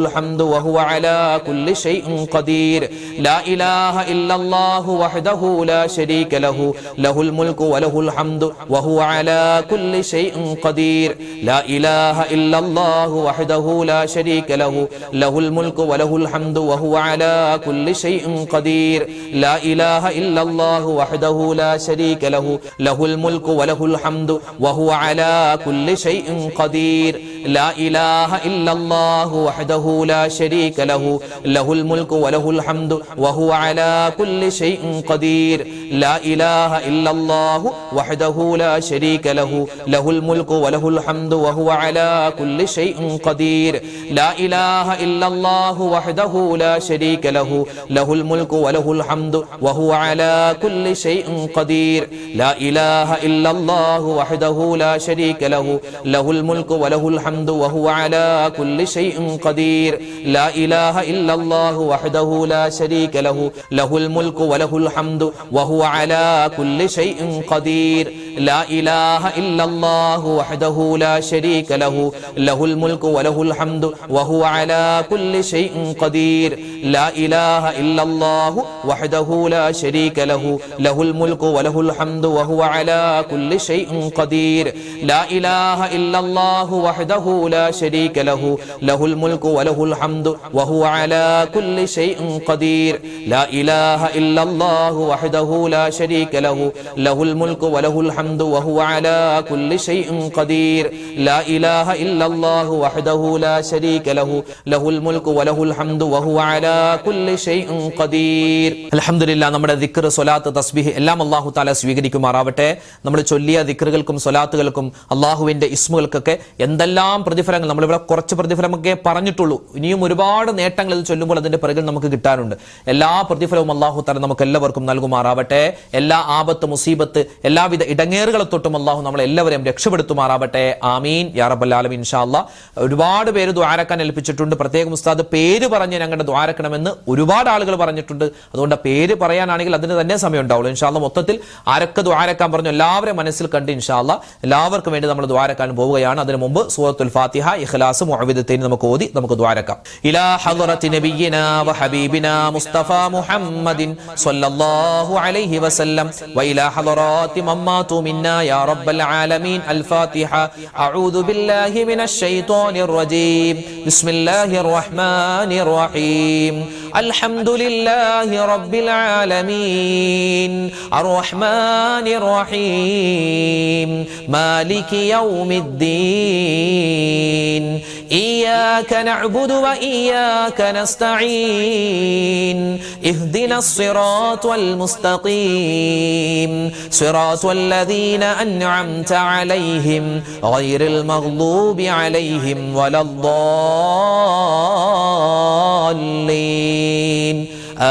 وهو على كل شيء قدير. لا إله إلا الله وحده لا شريك له له الملك وله الحمد وهو على كل شيء قدير. لا إله إلا الله وحده لا شريك له له الملك وله الحمد وهو على كل شيء قدير. لا إله إلا الله وحده لا شريك له له الملك وله الحمد وهو على كل شيء قدير. لا إله إلا الله وحده لا شريك له له الملك وله الحمد وهو على كل شيء قدير. لا إله إلا الله وحده لا شريك له له الملك وله الحمد وهو على كل شيء قدير. لا إله إلا الله وحده لا شريك له له الملك وله الحمد وهو على كل شيء قدير. لا إله إلا الله وحده لا شريك له له الملك وله الحمد وهو على كل شيء قدير. لا إله إلا الله وحده لا شريك له له الملك وله الحمد وهو على كل شيء قدير. لا إله إلا الله وحده لا شريك له له الملك وله الحمد وهو على كل شيء قدير. لا إله إلا الله وحده لا شريك له له الملك وله الحمد وهو على كل شيء قدير. لا إله إلا الله وحده لا شريك له له الملك وله الحمد وهو على كل شيء قدير. لا إله إلا الله وحده لا شريك له له الملك وله الحمد وهو على كل شيء قدير. لا إله إلا الله وحده لا شريك له له الملك وله الحمد وهو على കുല്ലി ഷൈഇൻ ഖദീർ. അൽഹംദുലില്ലാഹ്, നമ്മുടെ ദിക്ർ, സ്വലാത്ത്, തസ്ബീഹ് എല്ലാം അല്ലാഹു തആല സ്വീകരിക്കുമാറാവട്ടെ. നമ്മൾ ചൊല്ലിയ ദിക്റുകൾക്കും സ്വലാത്തുകൾക്കും അല്ലാഹുവിന്റെ ഇസ്മുകൾക്കൊക്കെ എന്തെല്ലാം പ്രതിഫലങ്ങൾ, നമ്മളിവിടെ കുറച്ച് പ്രതിഫലമൊക്കെ പറഞ്ഞിട്ടുള്ളൂ. ഇനിയും ഒരുപാട് നേട്ടങ്ങൾ ഇത് ചൊല്ലുമ്പോൾ അതിന്റെ പിറകിൽ നമുക്ക് കിട്ടാനുണ്ട്. എല്ലാ പ്രതിഫലവും അല്ലാഹു തആല നമുക്ക് എല്ലാവർക്കും നൽകുമാറാവട്ടെ. എല്ലാ ആപത്ത്, മുസീബത്ത്, എല്ലാവിധ ഇടങ്ങേറുകളെ തൊട്ടും അല്ലാഹു നമ്മളെ എല്ലാവരെയും രക്ഷപ്പെടുത്തുമാറാവട്ടെ. ആമീൻ യാ റബ്ബൽ ആലമീൻ. ഇൻഷാ അല്ലാഹ് ഒരുപാട് പേര് ദുആരക്കാൻ ഏൽപ്പിച്ചിട്ടുണ്ട്. പ്രത്യേകം ഉസ്താദ് പേര് പറഞ്ഞ് ഞങ്ങളുടെ ദുആരക്കണമെന്ന് ഒരുപാട് ആളുകൾ പറഞ്ഞിട്ടുണ്ട്. അതുകൊണ്ട് പേര് പറയാനാണെങ്കിൽ അതിന് തന്നെ സമയം ഉണ്ടാവുള്ളൂ. ഇൻഷാ അല്ലാഹ് മൊത്തത്തിൽ ആരൊക്കെ ദുആരക്കാൻ പറഞ്ഞു എല്ലാവരെയും മനസ്സിൽ കണ്ട് ഇൻഷാ അല്ലാഹ് എല്ലാവർക്കും വേണ്ടി നമ്മൾ ദുആരക്കാൻ പോവുകയാണ്. അതിനു മുമ്പ് സൂറത്തുൽ ഫാത്തിഹ, ഇഖ്ലാസ്, മുഅവ്വിദത്തൈൻ നമുക്ക് ഓതി നമുക്ക് ദുആരക്കാം. ഇലാ ഹളറത്തി നബിയിനാ വ ഹബീബിനാ മുസ്തഫ മുഹമ്മദിൻ സ്വല്ലല്ലാഹു അലൈഹി വസല്ലം വ ഇലാ ഹളറാത്തി മമ്മാതു മിന്നാ യാ റബ്ബൽ ആലമീൻ. അൽ ഫാത്തിഹ. അഊദു ബില്ലാഹി മിനശ് ശൈത്വാനിർ റജീം. ബിസ്മില്ലാഹിർ റഹ്മാനിർ റഹീം. അൽഹംദുലില്ലാഹി റബ്ബിൽ ആലമീൻ അർറഹ്മാനിർ റഹീം മാലികി യൗമിദ്ദീൻ ഇയ്യാക നഅ്ബുദു വ ഇയ്യാക നസ്തഈൻ ഇഹ്ദിനസ് സിറാത്തൽ മുസ്തഖീം സിറാത്തൽ ലദീന അൻഅംത അലൈഹിം ഗൈറിൽ മഗ്ദൂബി അലൈഹിം വലദ്ദാല്ലീൻ.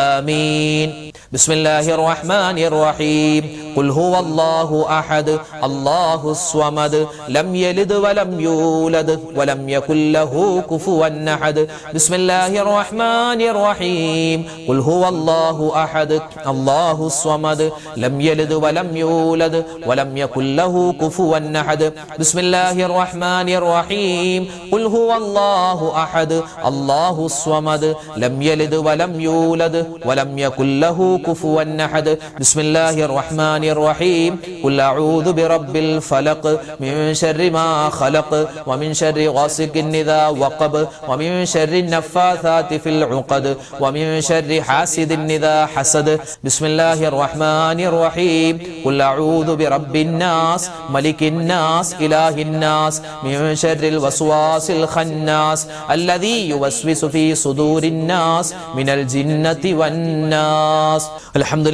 ആമീൻ. ബിസ്മില്ലാഹിർ റഹ്മാനിർ റഹീം. ഖുൽ ഹുവല്ലാഹു അഹദ് അല്ലാഹുസ് സ്വമദ് ലം യലിദ് വലം യൂലദ് വലം യകുൽ ലഹു കുഫുവൻ അഹദ്. ബിസ്മില്ലാഹിർ റഹ്മാനിർ റഹീം. ഖുൽ ഹുവല്ലാഹു അഹദ് അല്ലാഹുസ് സ്വമദ് ലം യലിദ് വലം യൂലദ് വലം യകുൽ ലഹു കുഫുവൻ അഹദ്. ബിസ്മില്ലാഹിർ റഹ്മാനിർ റഹീം. ഖുൽ ഹുവല്ലാഹു അഹദ് അല്ലാഹുസ് സ്വമദ് ലം യലിദ് വലം യൂലദ് വലം യകുൽ ലഹു കുഫുവൻ അഹദ്. ബിസ്മില്ലാഹിർ റഹ്മാനിർ الرحيم قل أعوذ برب الفلق من شر ما خلق ومن شر غاسق إذا وقب ومن شر النفاثات في العقد ومن شر حاسد إذا حسد. بسم الله الرحمن الرحيم قل أعوذ برب الناس ملك الناس إله الناس من شر الوسواس الخناس الذي يوسوس في صدور الناس من الجنة والناس. الحمد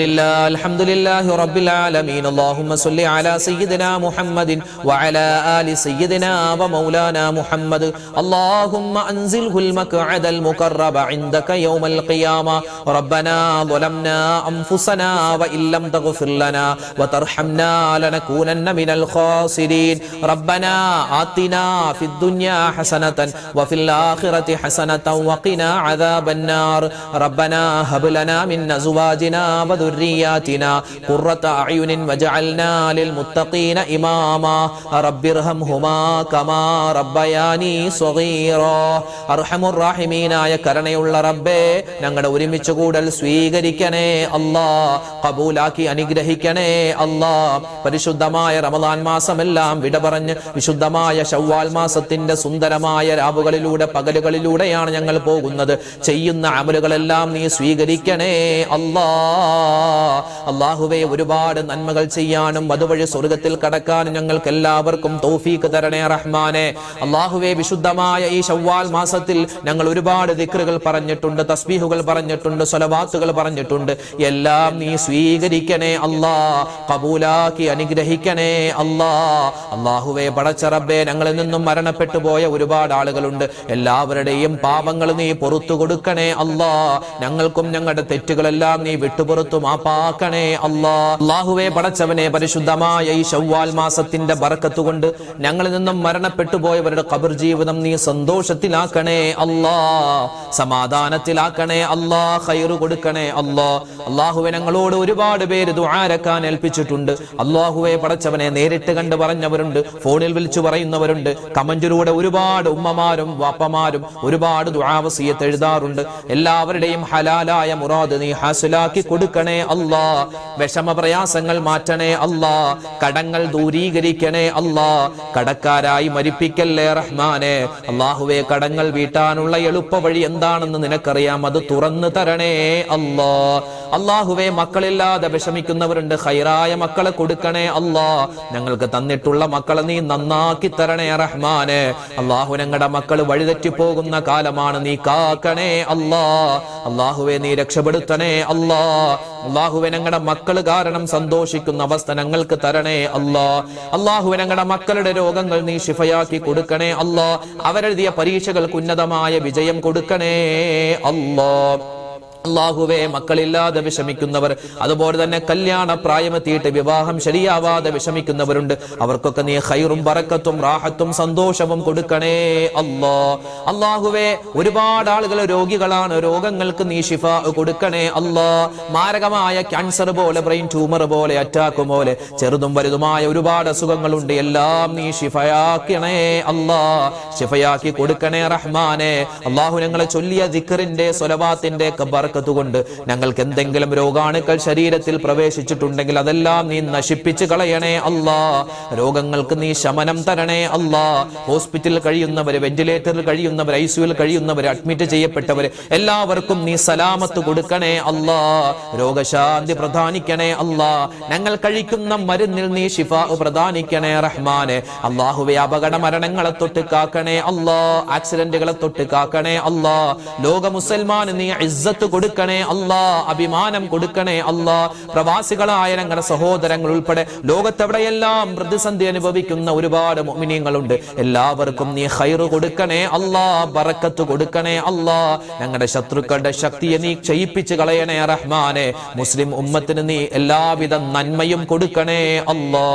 لله رب العالمين. اللهم صل على سيدنا محمد وعلى آل سيدنا ومولانا محمد. اللهم أنزله المقعد المقرب عندك يوم القيامة. ربنا ظلمنا أنفسنا وإن لم تغفر لنا وترحمنا لنكونن من الخاسرين. ربنا آتنا في الدنيا حسنة وفي الآخرة حسنة وقنا عذاب النار. ربنا هب لنا من أزواجنا وذرياتنا قرة أعين وجعلنا للمتقين إماما. رب ارحمهما كما ربياني صغيرا. അർഹമുർ റഹീമീനായ കരുണയുള്ള റബ്ബേ, ഞങ്ങളുടെ ഒരുമിച്ച് കൂടൽ സ്വീകരിക്കണേ അല്ലാ, ഖബൂലാക്കി അനുഗ്രഹിക്കണേ അല്ലാ. പരിശുദ്ധമായ റമദാൻ മാസമെല്ലാം വിട പറഞ്ഞ് വിശുദ്ധമായ ശവ്വാൽ മാസത്തിന്റെ സുന്ദരമായ രാവുകളിലൂടെ പകലുകളിലൂടെയാണ് ഞങ്ങൾ പോകുന്നത്. ചെയ്യുന്ന അമലുകളെല്ലാം നീ സ്വീകരിക്കണേ അല്ലാ. അല്ലാഹുവേ, ഒരുപാട് നന്മകൾ ചെയ്യാനും അതുവഴി സ്വർഗത്തിൽ കടക്കാനും ഞങ്ങൾക്ക് എല്ലാവർക്കും തൗഫീഖ് തരണേ റഹ്മാനെ. അല്ലാഹുവേ, വിശുദ്ധമായ ഈ ശവ്വാൽ മാസത്തിൽ ഞങ്ങൾ ഒരുപാട് ദിക്റുകൾ പറഞ്ഞിട്ടുണ്ട്, തസ്ബീഹുകൾ പറഞ്ഞിട്ടുണ്ട്, സ്വലവാത്തുകൾ പറഞ്ഞിട്ടുണ്ട്. എല്ലാം നീ സ്വീകരിക്കണേ അല്ലാ, ഖബൂലാക്കി അനുഗ്രഹിക്കണേ അല്ലാ. അല്ലാഹുവേ, പടച്ച റബ്ബേ, ഞങ്ങളിൽ നിന്നും മരണപ്പെട്ടു പോയ ഒരുപാട് ആളുകളുണ്ട്. എല്ലാവരുടെയും പാപങ്ങൾ നീ പുറത്തു കൊടുക്കണേ അല്ലാ. ഞങ്ങൾക്കും ഞങ്ങളുടെ തെറ്റുകളെല്ലാം നീ വിട്ടുപുറത്തു മാപ്പാക്കണേ അല്ലാ. അല്ലാഹുവേ, പടച്ചവനെ, പരിശുദ്ധമായ ഈ ശവ്വാൽ മാസത്തിന്റെ ബറക്കത്ത് കൊണ്ട് ഞങ്ങളിൽ നിന്നും മരണപ്പെട്ടു പോയവരുടെ ഖബർ ജീവിതം നീ സന്തോഷത്തിലാക്കണേ അല്ലാ, സമാധാനത്തിലാക്കണേ അല്ലാ, ഖൈറ് കൊടുക്കണേ അല്ലാ. അല്ലാഹുവേ, ഞങ്ങളോട് ഒരുപാട് പേര് ദുആരക്കാൻ ഏൽപ്പിച്ചിട്ടുണ്ട്. അല്ലാഹുവേ, പടച്ചവനെ, നേരിട്ട് കണ്ട് പറഞ്ഞവരുണ്ട്, ഫോണിൽ വിളിച്ചു പറയുന്നവരുണ്ട്, കമന്റിലൂടെ ഒരുപാട് ഉമ്മമാരും വാപ്പമാരും ഒരുപാട് ദുആ വസിയത്ത് എഴുതാറുണ്ട്. എല്ലാവരുടെയും ഹലാലായ മുറാദ് നീ ഹാസിലാക്കി കൊടുക്കണേ അല്ലാ. വിഷമ പ്രയാസങ്ങൾ മാറ്റണേ അല്ലാ, കടങ്ങൾ ദൂരീകരിക്കണേ അല്ലാ. കടക്കാരായി മരിപ്പിക്കല്ലേ റഹ്മാനെ. അല്ലാഹുവേ, കടങ്ങൾ വീട്ടാനുള്ള എളുപ്പ വഴി എന്താണെന്ന് നിനക്കറിയാം, അത് തുറന്നു തരണേ അല്ലാ. അല്ലാഹുവേ മക്കളില്ലാതെ വിഷമിക്കുന്നവരുണ്ട്, ഖൈറായ മക്കളെ കൊടുക്കണേ അല്ലാ. ഞങ്ങൾക്ക് തന്നിട്ടുള്ള മക്കളെ നീ നന്നാക്കി തരണേ റഹ്മാനെ. അല്ലാഹു ഞങ്ങളുടെ മക്കൾ വഴിതെറ്റി പോകുന്ന കാലമാണ്, നീ കാക്കണേ അല്ലാ. അല്ലാഹുവേ നീ രക്ഷപ്പെടുത്തണേ അല്ലാ. അല്ലാഹുവേ ഞങ്ങളുടെ മക്കൾ കാരണം സന്തോഷിക്കുന്ന അവസ്ഥ ഞങ്ങൾക്ക് തരണേ അല്ലാ. അല്ലാഹുവേ ഞങ്ങളുടെ മക്കളുടെ രോഗങ്ങൾ നീ ശിഫയാക്കി കൊടുക്കണേ അല്ലാ. അവരെഴുതിയ പരീക്ഷകൾക്ക് ഉന്നതമായ വിജയം കൊടുക്കണേ അല്ലാ. അല്ലാഹുവേ മക്കളില്ലാതെ വിഷമിക്കുന്നവർ, അതുപോലെ തന്നെ കല്യാണ പ്രായമെത്തിയിട്ട് വിവാഹം ശരിയാവാതെ വിഷമിക്കുന്നവരുണ്ട്. അവർക്കൊക്കെ നീ ഖൈറും ബറക്കത്തും റാഹത്തും സന്തോഷവും കൊടുക്കണേ അല്ലാ. അല്ലാഹുവേ ഒരുപാട് ആളുകൾ രോഗികളാണ്, രോഗങ്ങൾക്ക് നീ ശിഫ കൊടുക്കണേ അല്ലാ. മാരകമായ ക്യാൻസർ പോലെ, ബ്രെയിൻ ട്യൂമർ പോലെ, അറ്റാക്ക് പോലെ ചെറുതും വലുതുമായ ഒരുപാട് അസുഖങ്ങളുണ്ട്. എല്ലാം നീ ശിഫയാക്കണേ അല്ലാ. ശിഫയാക്കി കൊടുക്കണേ റഹ്മാനെ. അല്ലാഹു ഞങ്ങളെ ചൊല്ലിയ ദിക്റിന്റെ സ്വലവാത്തിന്റെ കൊണ്ട് ഞങ്ങൾക്ക് എന്തെങ്കിലും രോഗാണുക്കൾ ശരീരത്തിൽ പ്രവേശിച്ചിട്ടുണ്ടെങ്കിൽ അതെല്ലാം നീ നശിപ്പിച്ച് കളയണേ അല്ലാ. രോഗങ്ങൾക്ക് നീ ശമനം തരണേ അല്ലാ. ഹോസ്പിറ്റലിൽ കഴിയുന്നവർ, വെന്റിലേറ്ററിൽ കഴിയുന്നവർ, ഐസിയുവിൽ കഴിയുന്നവർ, അഡ്മിറ്റ് ചെയ്യപ്പെട്ടവർ എല്ലാവർക്കും നീ സലാമത്ത് കൊടുക്കണേ അല്ലാ. രോഗശാന്തി പ്രദാനിക്കണേ അല്ലാ. ഞങ്ങൾ കഴിക്കുന്ന മരുന്നിൽ നീ ശിഫാ പ്രദാനിക്കണേ റഹ്മാനെ. അല്ലാഹുവേ അപകട മരണങ്ങളെ തൊട്ട് കാക്കണേ അല്ലാ. ആക്സിഡന്റുകളെ തൊട്ട് കാക്കണേ അല്ലാ. ലോക മുസൽമാന് നീ ഇസ്സത്ത് കൊടുക്കണേ അല്ലാ. അഭിമാനം കൊടുക്കണേ അല്ലാ. പ്രവാസികളായ ഞങ്ങളുടെ സഹോദരങ്ങൾ ഉൾപ്പെടെ ലോകത്തെവിടെയെല്ലാം പ്രതിസന്ധി അനുഭവിക്കുന്ന ഒരുപാട് മുഅ്മിനീങ്ങളുണ്ട്. എല്ലാവർക്കും നീ ഖൈറ് കൊടുക്കണേ അല്ലാ. ബറക്കത്ത് കൊടുക്കണേ അല്ലാ. ഞങ്ങളുടെ ശത്രുക്കളുടെ ശക്തിയെ നീ ക്ഷയിപ്പിച്ച് കളയണേ റഹ്മാനെ. മുസ്ലിം ഉമ്മത്തിന് നീ എല്ലാവിധ നന്മയും കൊടുക്കണേ അല്ലാ.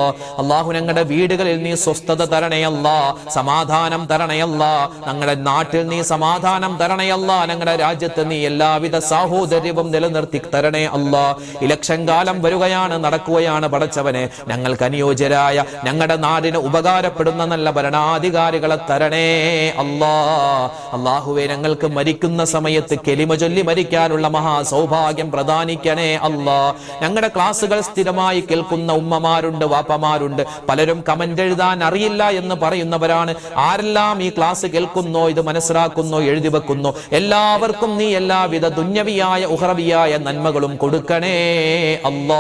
അല്ലാഹു ഞങ്ങളുടെ വീടുകളിൽ നീ സ്വസ്ഥത തരണേ അല്ലാ. സമാധാനം തരണേ അല്ലാ. ഞങ്ങളുടെ നാട്ടിൽ നീ സമാധാനം തരണേ അല്ലാ. ഞങ്ങളുടെ രാജ്യത്ത് നീ എല്ലാവിധ സാഹോദര്യവും നിലനിർത്തി തരണേ അല്ലാ. ഇലക്ഷൻ കാലം വരികയാണ്, നടക്കുകയാണ്. പടച്ചവനെ ഞങ്ങൾക്ക് അനുയോജ്യരായ, ഞങ്ങളുടെ നാടിന് ഉപകാരപ്പെടുന്ന നല്ല ഭരണാധികാരികളെ തരണേ അല്ലാ. അല്ലാഹുവേ ഞങ്ങൾക്ക് മരിക്കുന്ന സമയത്ത് കെലിമ ചൊല്ലി മരിക്കാനുള്ള മഹാ സൗഭാഗ്യം പ്രദാനിക്കണേ അല്ലാ. ഞങ്ങളുടെ ക്ലാസുകൾ സ്ഥിരമായി കേൾക്കുന്ന ഉമ്മമാരുണ്ട്, വാപ്പമാരുണ്ട്. പലരും കമന്റ് എഴുതാൻ അറിയില്ല എന്ന് പറയുന്നവരാണ്. ആരെല്ലാം ഈ ക്ലാസ് കേൾക്കുന്നോ, ഇത് മനസ്സിലാക്കുന്നോ, എഴുതി വെക്കുന്നോ, എല്ലാവർക്കും നീ എല്ലാവിധ ദുന്യവിയായ ഉഖറവിയായ നന്മകളും കൊടുക്കണേ അല്ലാ.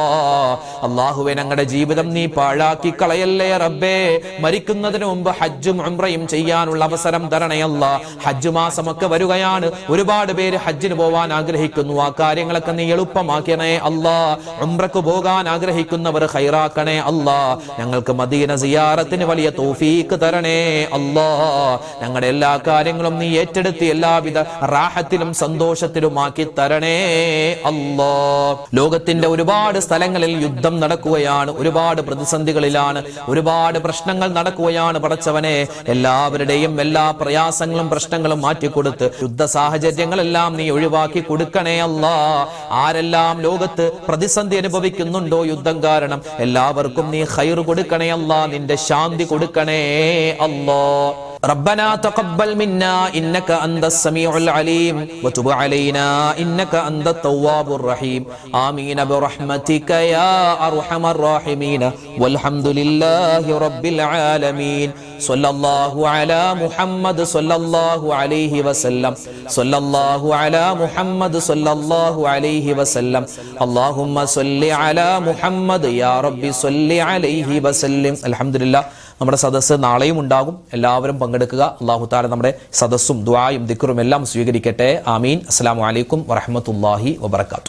അല്ലാഹുവേ ഞങ്ങളുടെ ജീവിതം നീ പാഴാക്കി കളയല്ലേ റബ്ബേ. മരിക്കുന്നതിന് മുമ്പ് ഹജ്ജും ഉംറയും ചെയ്യാനുള്ള അവസരം തരണേ അല്ലാ. ഹജ്ജ് മാസമൊക്കെ വരികയാണ്. ഒരുപാട് പേര് ഹജ്ജിന് പോവാൻ ആഗ്രഹിക്കുന്നു. ആ കാര്യങ്ങളൊക്കെ നീ എളുപ്പമാക്കണേ അല്ലാ. ഉംറക്ക് പോകാൻ ആഗ്രഹിക്കുന്നവർ ഖൈറാക്കണേ അല്ലാ. ഞങ്ങൾക്ക് മദീന സിയാറത്തിന് വലിയ തൗഫീഖ് തരണേ അല്ലാ. ഞങ്ങളുടെ എല്ലാ കാര്യങ്ങളും നീ ഏറ്റെടുത്ത് എല്ലാവിധ റാഹത്തിലും സന്തോഷത്തിലുമാക്കി തരണേ അല്ലാ. ലോകത്തിന്റെ ഒരുപാട് സ്ഥലങ്ങളിൽ യുദ്ധം നടക്കുകയാണ്, ഒരുപാട് പ്രതിസന്ധികളിലാണ്, ഒരുപാട് പ്രശ്നങ്ങൾ നടക്കുകയാണ്. പടച്ചവനെ എല്ലാവരുടെയും എല്ലാ പ്രയാസങ്ങളും പ്രശ്നങ്ങളും മാറ്റിക്കൊടുത്ത് യുദ്ധ സാഹചര്യങ്ങളെല്ലാം നീ ഒഴിവാക്കി കൊടുക്കണേ അല്ലാ. ആരെല്ലാം ലോകത്ത് പ്രതിസന്ധി അനുഭവിക്കുന്നുണ്ടോ യുദ്ധം കാരണം, എല്ലാവർക്കും നീ ഖൈർ കൊടുക്കണേ അല്ലാ. നിന്റെ ശാന്തി കൊടുക്കണേ അല്ലാ. ربنا تقبل منا إنك أنت السميع العليم وتب علينا إنك أنت التواب الرحيم آمين برحمتك يا أرحم الراحمين والحمد لله رب العالمين صلى الله على محمد صلى الله عليه وسلم صلى الله على محمد صلى الله عليه وسلم اللهم صل على محمد يا رب صل عليه وسلم الحمد لله. നമ്മുടെ സദസ്സ് നാളെയും ഉണ്ടാകും. എല്ലാവരും പങ്കെടുക്കുക. അല്ലാഹു തആല നമ്മുടെ സദസ്സും ദുആയും ദിക്റും എല്ലാം സ്വീകരിക്കട്ടെ. ആമീൻ. അസ്സലാമു അലൈക്കും വറഹ്മത്തുള്ളാഹി വബറകാതുഹു.